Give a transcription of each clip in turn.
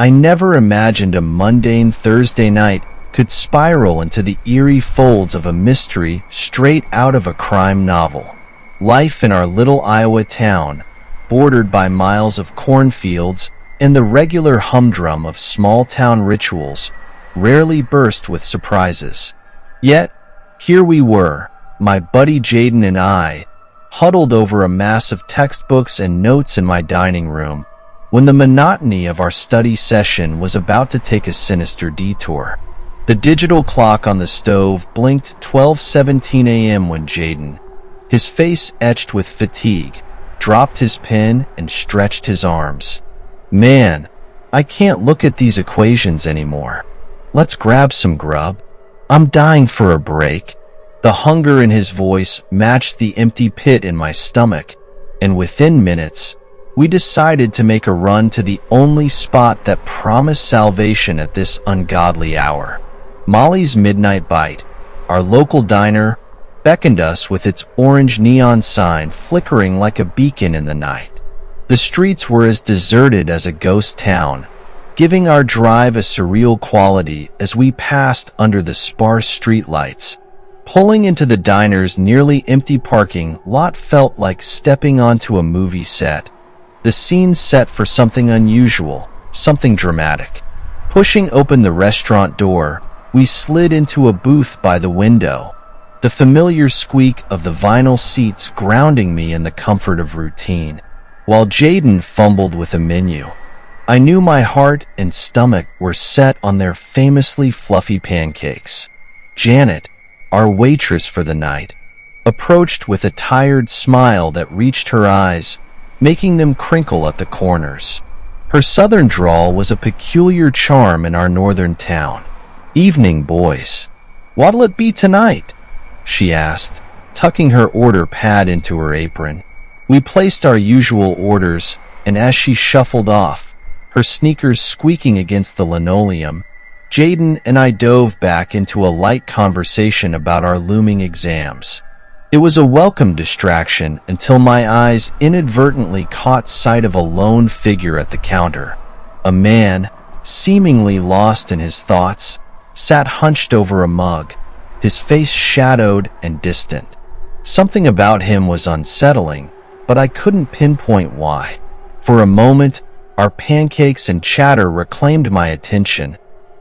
I never imagined a mundane Thursday night could spiral into the eerie folds of a mystery straight out of a crime novel. Life in our little Iowa town, bordered by miles of cornfields and the regular humdrum of small-town rituals, rarely burst with surprises. Yet, here we were, my buddy Jaden and I, huddled over a mass of textbooks and notes in my dining room, when the monotony of our study session was about to take a sinister detour. The digital clock on the stove blinked 12:17 a.m. when Jaden, his face etched with fatigue, dropped his pen and stretched his arms. "Man, I can't look at these equations anymore. Let's grab some grub. I'm dying for a break." The hunger in his voice matched the empty pit in my stomach, and within minutes, we decided to make a run to the only spot that promised salvation at this ungodly hour. Molly's Midnight Bite, our local diner, beckoned us with its orange neon sign flickering like a beacon in the night. The streets were as deserted as a ghost town, giving our drive a surreal quality as we passed under the sparse streetlights. Pulling into the diner's nearly empty parking lot felt like stepping onto a movie set. The scene set for something unusual, something dramatic. Pushing open the restaurant door, we slid into a booth by the window, the familiar squeak of the vinyl seats grounding me in the comfort of routine, while Jaden fumbled with a menu. I knew my heart and stomach were set on their famously fluffy pancakes. Janet, our waitress for the night, approached with a tired smile that reached her eyes, making them crinkle at the corners. Her southern drawl was a peculiar charm in our northern town. "Evening, boys. What'll it be tonight?" she asked, tucking her order pad into her apron. We placed our usual orders, and as she shuffled off, her sneakers squeaking against the linoleum, Jaden and I dove back into a light conversation about our looming exams. It was a welcome distraction until my eyes inadvertently caught sight of a lone figure at the counter. A man, seemingly lost in his thoughts, sat hunched over a mug, his face shadowed and distant. Something about him was unsettling, but I couldn't pinpoint why. For a moment, our pancakes and chatter reclaimed my attention,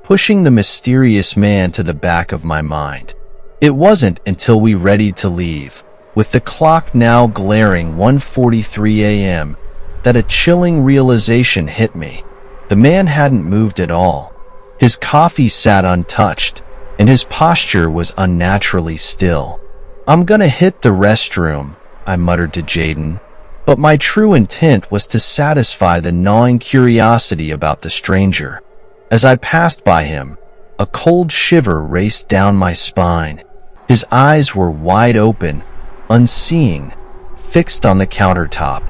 pushing the mysterious man to the back of my mind. It wasn't until we readied to leave, with the clock now glaring 1:43 a.m., that a chilling realization hit me. The man hadn't moved at all. His coffee sat untouched, and his posture was unnaturally still. "I'm gonna hit the restroom," I muttered to Jaden, but my true intent was to satisfy the gnawing curiosity about the stranger. As I passed by him, a cold shiver raced down my spine. His eyes were wide open, unseeing, fixed on the countertop.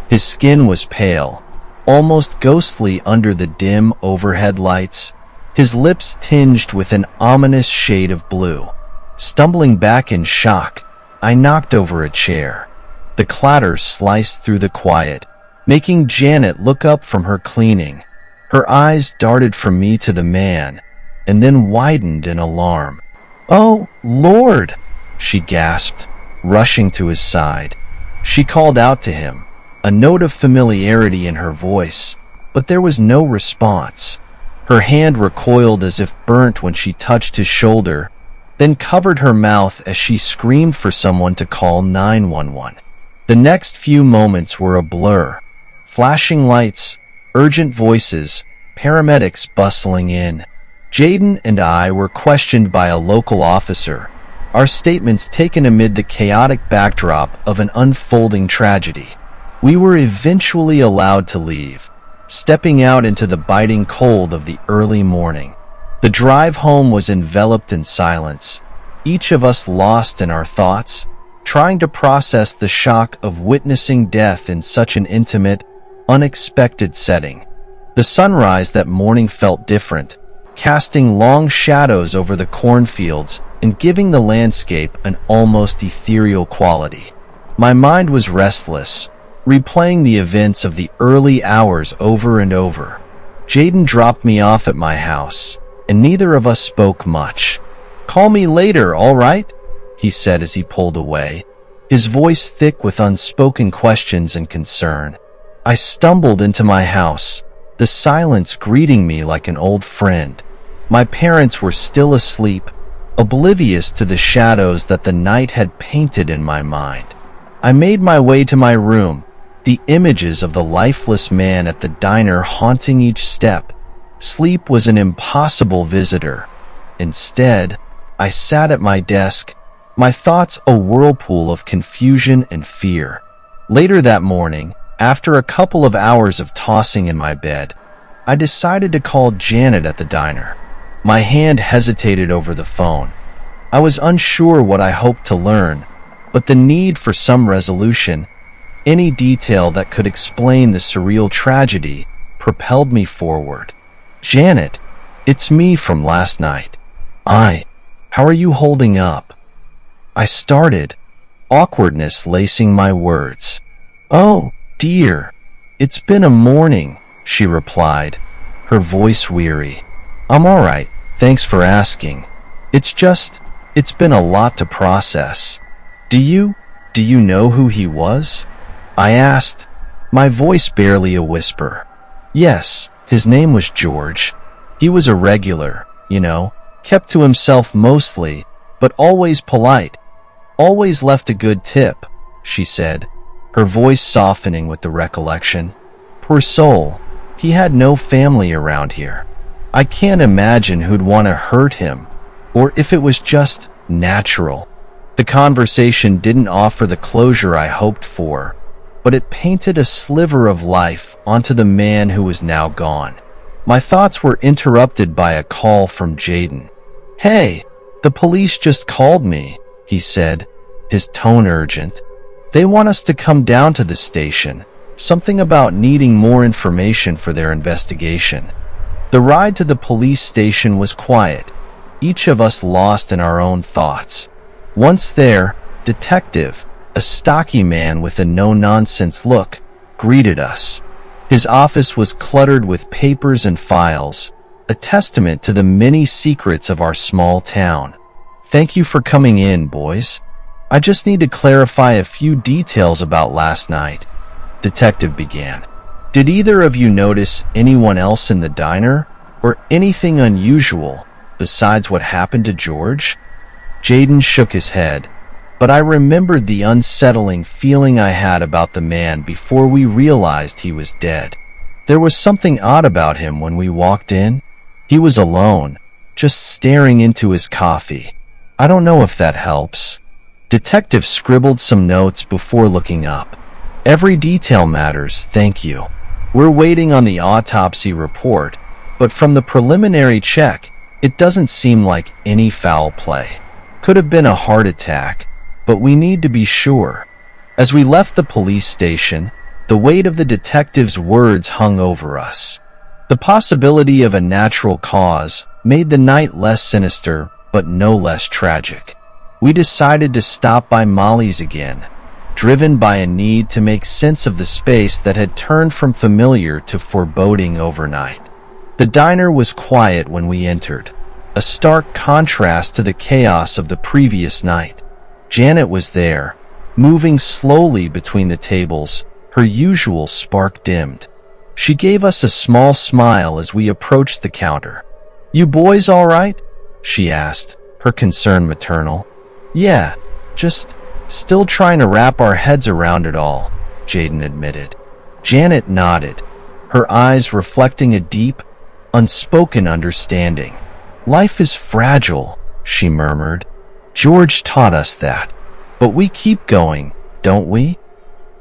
His skin was pale, almost ghostly under the dim overhead lights, his lips tinged with an ominous shade of blue. Stumbling back in shock, I knocked over a chair. The clatter sliced through the quiet, making Janet look up from her cleaning. Her eyes darted from me to the man, and then widened in alarm. "Oh, Lord!" she gasped, rushing to his side. She called out to him, a note of familiarity in her voice, but there was no response. Her hand recoiled as if burnt when she touched his shoulder, then covered her mouth as she screamed for someone to call 911. The next few moments were a blur. Flashing lights, urgent voices, paramedics bustling in. Jaden and I were questioned by a local officer, our statements taken amid the chaotic backdrop of an unfolding tragedy. We were eventually allowed to leave, stepping out into the biting cold of the early morning. The drive home was enveloped in silence, each of us lost in our thoughts, trying to process the shock of witnessing death in such an intimate, unexpected setting. The sunrise that morning felt different, casting long shadows over the cornfields and giving the landscape an almost ethereal quality. My mind was restless, replaying the events of the early hours over and over. Jaden dropped me off at my house, and neither of us spoke much. "Call me later, all right?" he said as he pulled away, his voice thick with unspoken questions and concern. I stumbled into my house, the silence greeting me like an old friend. My parents were still asleep, oblivious to the shadows that the night had painted in my mind. I made my way to my room, the images of the lifeless man at the diner haunting each step. Sleep was an impossible visitor. Instead, I sat at my desk, my thoughts a whirlpool of confusion and fear. Later that morning, after a couple of hours of tossing in my bed, I decided to call Janet at the diner. My hand hesitated over the phone. I was unsure what I hoped to learn, but the need for some resolution, any detail that could explain the surreal tragedy, propelled me forward. "Janet, it's me from last night. How are you holding up?" I started, awkwardness lacing my words. "Oh, dear, it's been a morning," she replied, her voice weary. "I'm all right, thanks for asking. It's been a lot to process." Do you know who he was?" I asked, my voice barely a whisper. "Yes, his name was George. He was a regular, kept to himself mostly, but always polite. Always left a good tip," she said, her voice softening with the recollection. "Poor soul, he had no family around here. I can't imagine who'd want to hurt him, or if it was just natural." The conversation didn't offer the closure I hoped for, but it painted a sliver of life onto the man who was now gone. My thoughts were interrupted by a call from Jaden. "Hey, the police just called me," he said, his tone urgent. "They want us to come down to the station, something about needing more information for their investigation." The ride to the police station was quiet, each of us lost in our own thoughts. Once there, Detective, a stocky man with a no-nonsense look, greeted us. His office was cluttered with papers and files, a testament to the many secrets of our small town. "Thank you for coming in, boys. I just need to clarify a few details about last night," Detective began. "Did either of you notice anyone else in the diner, or anything unusual besides what happened to George?" Jaden shook his head, but I remembered the unsettling feeling I had about the man before we realized he was dead. There was something odd about him when we walked in. He was alone, just staring into his coffee. "I don't know if that helps." Detective scribbled some notes before looking up. "Every detail matters, thank you. We're waiting on the autopsy report, but from the preliminary check, it doesn't seem like any foul play. Could have been a heart attack, but we need to be sure." As we left the police station, the weight of the detective's words hung over us. The possibility of a natural cause made the night less sinister, but no less tragic. We decided to stop by Molly's again, driven by a need to make sense of the space that had turned from familiar to foreboding overnight. The diner was quiet when we entered, a stark contrast to the chaos of the previous night. Janet was there, moving slowly between the tables, her usual spark dimmed. She gave us a small smile as we approached the counter. "You boys all right?" she asked, her concern maternal. "Yeah, just still trying to wrap our heads around it all," Jaden admitted. Janet nodded, her eyes reflecting a deep, unspoken understanding. "Life is fragile," she murmured. "George taught us that. But we keep going, don't we?"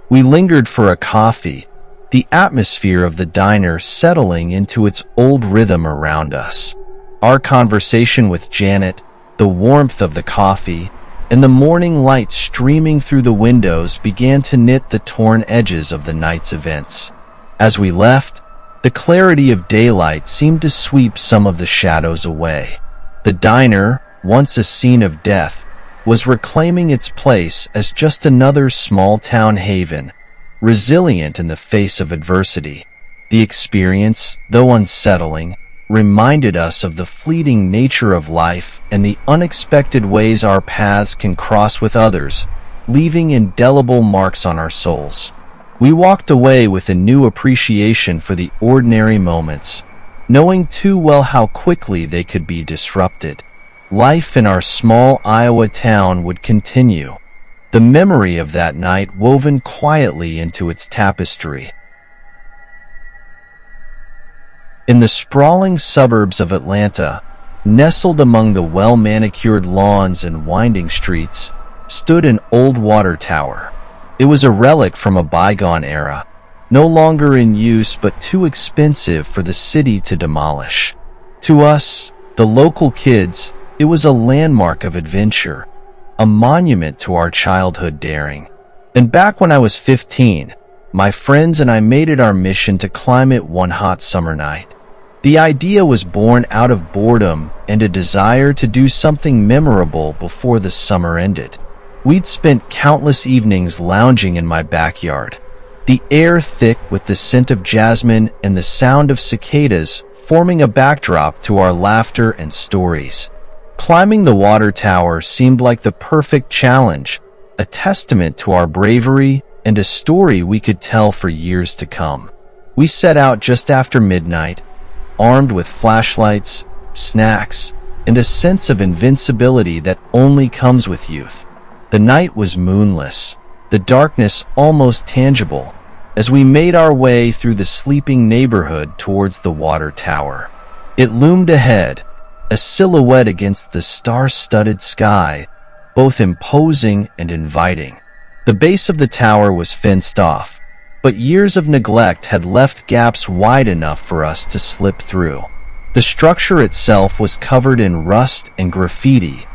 We lingered for a coffee, the atmosphere of the diner settling into its old rhythm around us. Our conversation with Janet, the warmth of the coffee, and the morning light streaming through the windows began to knit the torn edges of the night's events. As we left, the clarity of daylight seemed to sweep some of the shadows away. The diner, once a scene of death, was reclaiming its place as just another small-town haven, resilient in the face of adversity. The experience, though unsettling, reminded us of the fleeting nature of life and the unexpected ways our paths can cross with others, leaving indelible marks on our souls. We walked away with a new appreciation for the ordinary moments, knowing too well how quickly they could be disrupted. Life in our small Iowa town would continue, the memory of that night woven quietly into its tapestry. In the sprawling suburbs of Atlanta, nestled among the well-manicured lawns and winding streets, stood an old water tower. It was a relic from a bygone era, no longer in use but too expensive for the city to demolish. To us, the local kids, it was a landmark of adventure, a monument to our childhood daring. And back when I was 15, my friends and I made it our mission to climb it one hot summer night. The idea was born out of boredom and a desire to do something memorable before the summer ended. We'd spent countless evenings lounging in my backyard, the air thick with the scent of jasmine and the sound of cicadas forming a backdrop to our laughter and stories. Climbing the water tower seemed like the perfect challenge, a testament to our bravery and a story we could tell for years to come. We set out just after midnight, armed with flashlights, snacks, and a sense of invincibility that only comes with youth. The night was moonless, the darkness almost tangible, as we made our way through the sleeping neighborhood towards the water tower. It loomed ahead, a silhouette against the star-studded sky, both imposing and inviting. The base of the tower was fenced off, but years of neglect had left gaps wide enough for us to slip through. The structure itself was covered in rust and graffiti,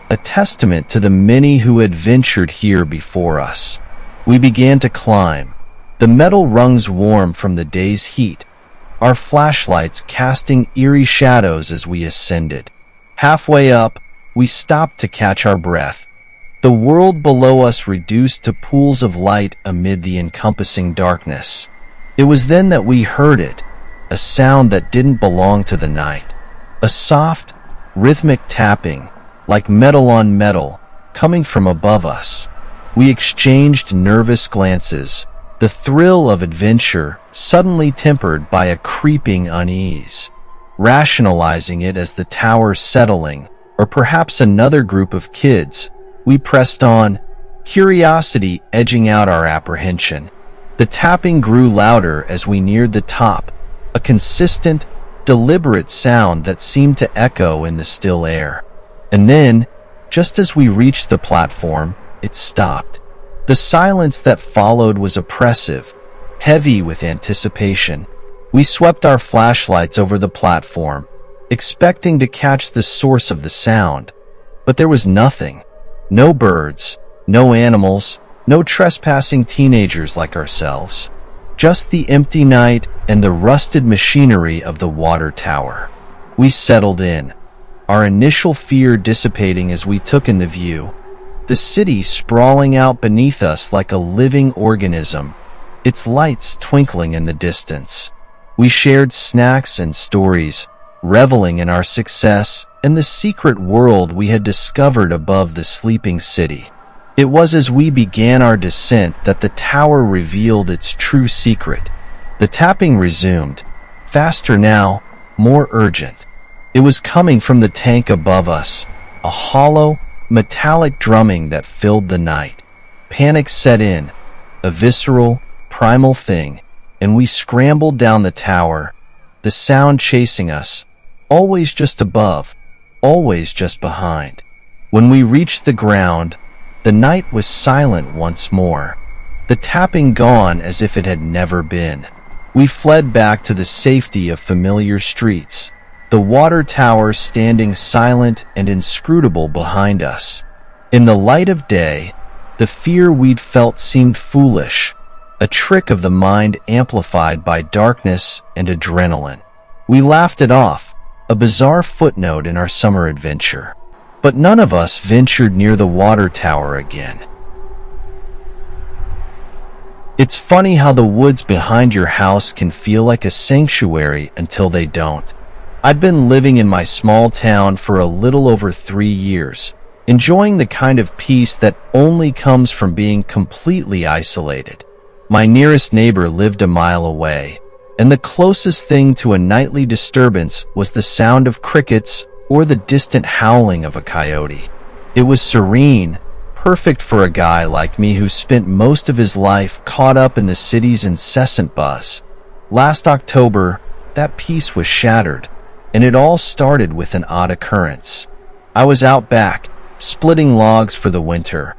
a testament to the many who had ventured here before us. We began to climb, the metal rungs warm from the day's heat, our flashlights casting eerie shadows as we ascended. Halfway up, we stopped to catch our breath, the world below us reduced to pools of light amid the encompassing darkness. It was then that we heard it, a sound that didn't belong to the night. A soft, rhythmic tapping, like metal on metal, coming from above us. We exchanged nervous glances, the thrill of adventure suddenly tempered by a creeping unease. Rationalizing it as the tower settling, or perhaps another group of kids, we pressed on, curiosity edging out our apprehension. The tapping grew louder as we neared the top, a consistent, deliberate sound that seemed to echo in the still air. And then, just as we reached the platform, it stopped. The silence that followed was oppressive, heavy with anticipation. We swept our flashlights over the platform, expecting to catch the source of the sound, but there was nothing. No birds, no animals, no trespassing teenagers like ourselves. Just the empty night and the rusted machinery of the water tower. We settled in, our initial fear dissipating as we took in the view. The city sprawling out beneath us like a living organism, its lights twinkling in the distance. We shared snacks and stories, reveling in our success and the secret world we had discovered above the sleeping city. It was as we began our descent that the tower revealed its true secret. The tapping resumed, faster now, more urgent. It was coming from the tank above us, a hollow, metallic drumming that filled the night. Panic set in, a visceral, primal thing, and we scrambled down the tower, the sound chasing us, always just above, always just behind. When we reached the ground, the night was silent once more, the tapping gone as if it had never been. We fled back to the safety of familiar streets, the water tower standing silent and inscrutable behind us. In the light of day, the fear we'd felt seemed foolish, a trick of the mind amplified by darkness and adrenaline. We laughed it off, a bizarre footnote in our summer adventure. But none of us ventured near the water tower again. It's funny how the woods behind your house can feel like a sanctuary until they don't. I'd been living in my small town for a little over 3 years, enjoying the kind of peace that only comes from being completely isolated. My nearest neighbor lived a mile away, and the closest thing to a nightly disturbance was the sound of crickets or the distant howling of a coyote. It was serene, perfect for a guy like me who spent most of his life caught up in the city's incessant buzz. Last October, that peace was shattered, and it all started with an odd occurrence. I was out back, splitting logs for the winter.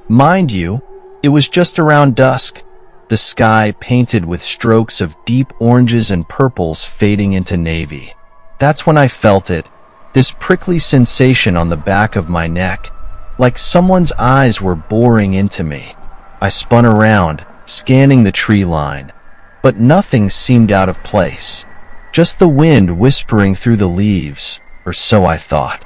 Mind you, it was just around dusk, the sky painted with strokes of deep oranges and purples fading into navy. That's when I felt it, this prickly sensation on the back of my neck, like someone's eyes were boring into me. I spun around, scanning the tree line, but nothing seemed out of place. Just the wind whispering through the leaves, or so I thought.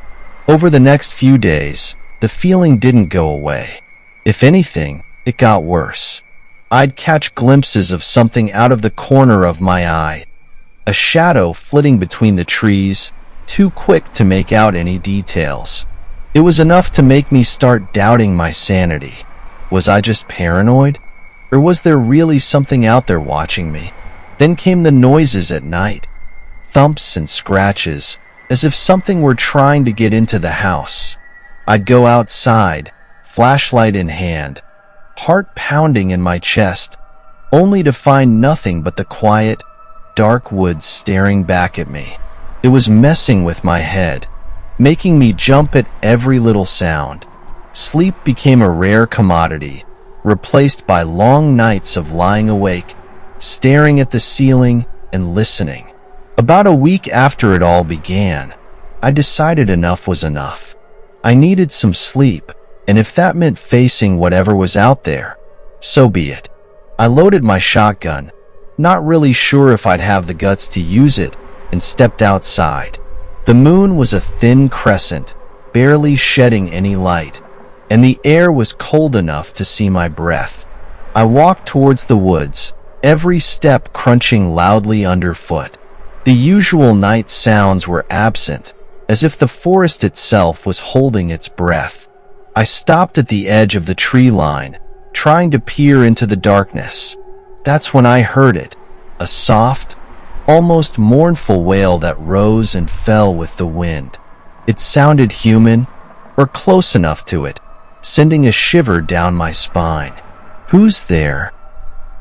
Over the next few days, the feeling didn't go away. If anything, it got worse. I'd catch glimpses of something out of the corner of my eye, a shadow flitting between the trees, too quick to make out any details. It was enough to make me start doubting my sanity. Was I just paranoid? Or was there really something out there watching me? Then came the noises at night. Thumps and scratches, as if something were trying to get into the house. I'd go outside, flashlight in hand, heart pounding in my chest, only to find nothing but the quiet, dark woods staring back at me. It was messing with my head, making me jump at every little sound. Sleep became a rare commodity, replaced by long nights of lying awake, staring at the ceiling and listening. About a week after it all began, I decided enough was enough. I needed some sleep, and if that meant facing whatever was out there, so be it. I loaded my shotgun, not really sure if I'd have the guts to use it, and stepped outside. The moon was a thin crescent, barely shedding any light, and the air was cold enough to see my breath. I walked towards the woods, every step crunching loudly underfoot. The usual night sounds were absent, as if the forest itself was holding its breath. I stopped at the edge of the tree line, trying to peer into the darkness. That's when I heard it, a soft, almost mournful wail that rose and fell with the wind. It sounded human, or close enough to it, sending a shiver down my spine. "Who's there?"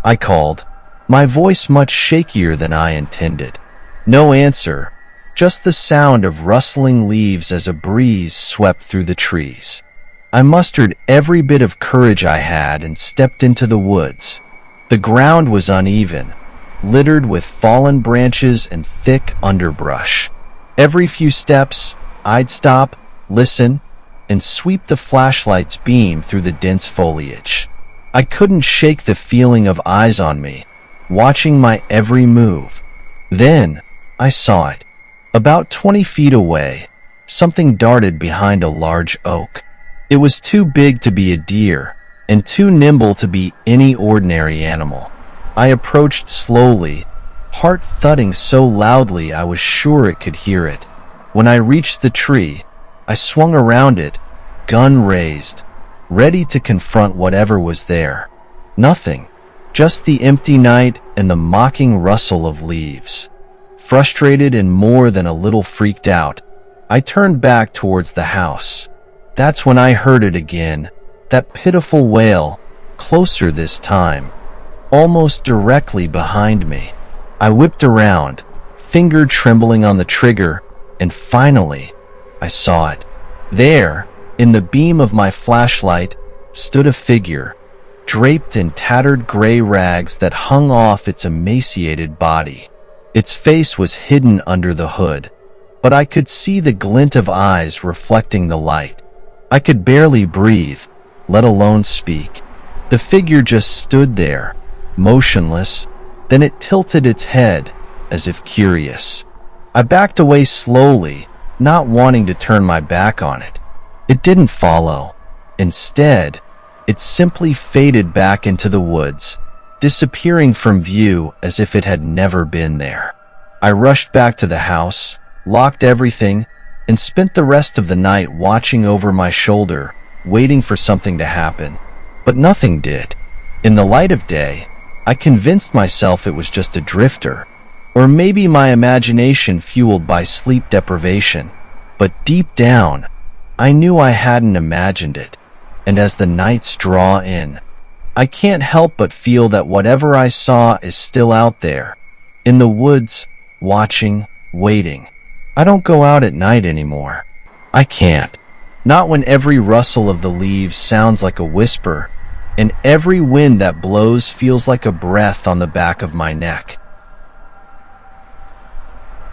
I called, my voice much shakier than I intended. No answer, just the sound of rustling leaves as a breeze swept through the trees. I mustered every bit of courage I had and stepped into the woods. The ground was uneven, littered with fallen branches and thick underbrush. Every few steps, I'd stop, listen, and sweep the flashlight's beam through the dense foliage. I couldn't shake the feeling of eyes on me, watching my every move. Then, I saw it. About 20 feet away, something darted behind a large oak. It was too big to be a deer, and too nimble to be any ordinary animal. I approached slowly, heart thudding so loudly I was sure it could hear it. When I reached the tree, I swung around it, gun raised, ready to confront whatever was there. Nothing, just the empty night and the mocking rustle of leaves. Frustrated and more than a little freaked out, I turned back towards the house. That's when I heard it again, that pitiful wail, closer this time, almost directly behind me. I whipped around, finger trembling on the trigger, and finally, I saw it. There, in the beam of my flashlight, stood a figure, draped in tattered gray rags that hung off its emaciated body. Its face was hidden under the hood, but I could see the glint of eyes reflecting the light. I could barely breathe, let alone speak. The figure just stood there, motionless, then it tilted its head, as if curious. I backed away slowly, not wanting to turn my back on it. It didn't follow. Instead, it simply faded back into the woods, disappearing from view as if it had never been there. I rushed back to the house, locked everything, and spent the rest of the night watching over my shoulder, waiting for something to happen. But nothing did. In the light of day, I convinced myself it was just a drifter, or maybe my imagination fueled by sleep deprivation. But deep down, I knew I hadn't imagined it. And as the nights draw in, I can't help but feel that whatever I saw is still out there, in the woods, watching, waiting. I don't go out at night anymore. I can't. Not when every rustle of the leaves sounds like a whisper, and every wind that blows feels like a breath on the back of my neck.